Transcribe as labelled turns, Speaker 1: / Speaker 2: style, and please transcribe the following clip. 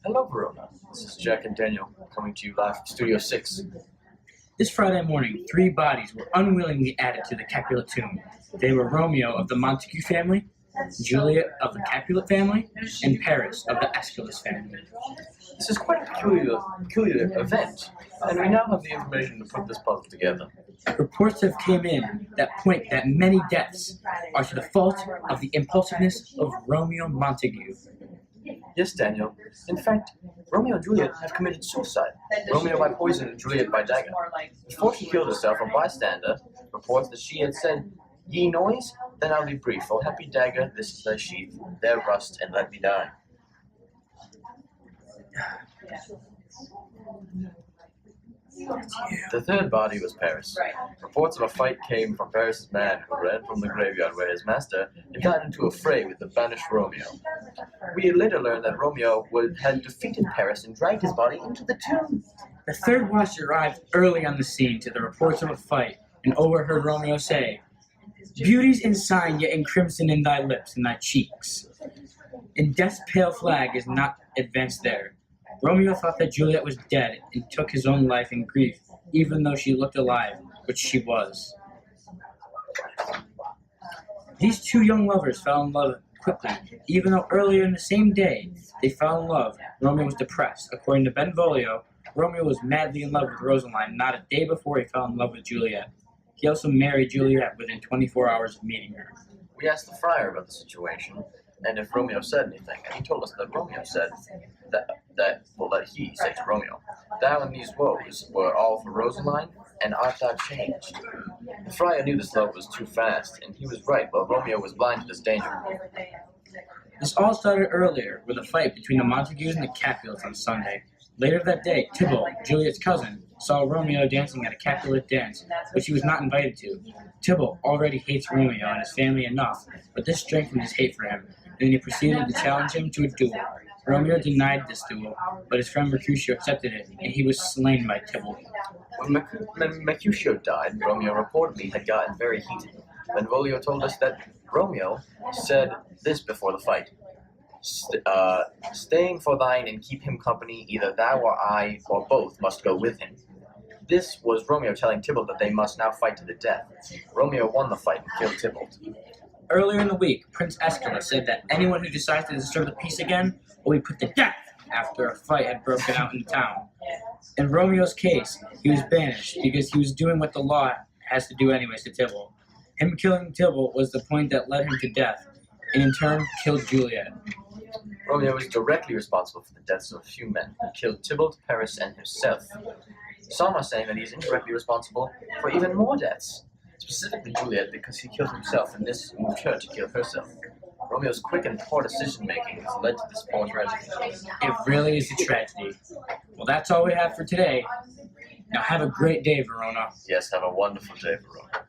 Speaker 1: Hello, Verona. This is Jack and Daniel coming to you live from Studio 6.
Speaker 2: This Friday morning, 3 bodies were unwillingly added to the Capulet tomb. They were Romeo of the Montague family, Juliet of the Capulet family, and Paris of the Aeschylus family.
Speaker 1: This is quite a peculiar event, and we now have the information to put this puzzle together.
Speaker 2: Reports have come in that point that many deaths are to the fault of the impulsiveness of Romeo Montague.
Speaker 1: Yes, Daniel. In fact, Romeo and Juliet have committed suicide. Romeo by poison and Juliet by dagger. Before she killed herself, a bystander reports that she had said, "Ye noise? Then I'll be brief. O happy dagger, this is thy sheath. There rust, and let me die." The third body was Paris. Reports of a fight came from Paris's man who ran from the graveyard where his master had gotten into a fray with the banished Romeo. We later learned that Romeo had defeated Paris and dragged his body into the tomb.
Speaker 2: The third watch arrived early on the scene to the reports of a fight and overheard Romeo say, "Beauty's in sign, yet in crimson in thy lips and thy cheeks. And death's pale flag is not advanced there." Romeo thought that Juliet was dead and took his own life in grief, even though she looked alive, which she was. These 2 young lovers fell in love quickly. Even though earlier in the same day they fell in love, Romeo was depressed. According to Benvolio, Romeo was madly in love with Rosaline not a day before he fell in love with Juliet. He also married Juliet within 24 hours of meeting her.
Speaker 1: We asked the friar about the situation, and if Romeo said anything, and he told us that Romeo said that he said to Romeo, "Thou and these woes were all for Rosaline, and art thou changed?" The friar knew this love was too fast, and he was right, while Romeo was blind to this danger.
Speaker 2: This all started earlier with a fight between the Montagues and the Capulets on Sunday. Later that day, Tybalt, Juliet's cousin, saw Romeo dancing at a Capulet dance, which he was not invited to. Tybalt already hates Romeo and his family enough, but this strengthened his hate for him, and then he proceeded to challenge him to a duel. Romeo denied this duel, but his friend Mercutio accepted it, and he was slain by Tybalt.
Speaker 1: When Mercutio died, Romeo reportedly had gotten very heated. Benvolio told us that Romeo said this before the fight: "Staying for thine and keep him company, either thou or I or both must go with him." This was Romeo telling Tybalt that they must now fight to the death. Romeo won the fight and killed Tybalt.
Speaker 2: Earlier in the week, Prince Aeschylus said that anyone who decides to disturb the peace again will be put to death after a fight had broken out in the town. In Romeo's case, he was banished because he was doing what the law has to do anyways to Tybalt. Him killing Tybalt was the point that led him to death, and in turn killed Juliet.
Speaker 1: Romeo was directly responsible for the deaths of a few men. He killed Tybalt, Paris, and himself. Some are saying that he is indirectly responsible for even more deaths, specifically Juliet, because he killed himself, and this moved her to kill herself. Romeo's quick and poor decision-making has led to this poor tragedy.
Speaker 2: It really is a tragedy. Well, that's all we have for today. Now have a great day, Verona.
Speaker 1: Yes, have a wonderful day, Verona.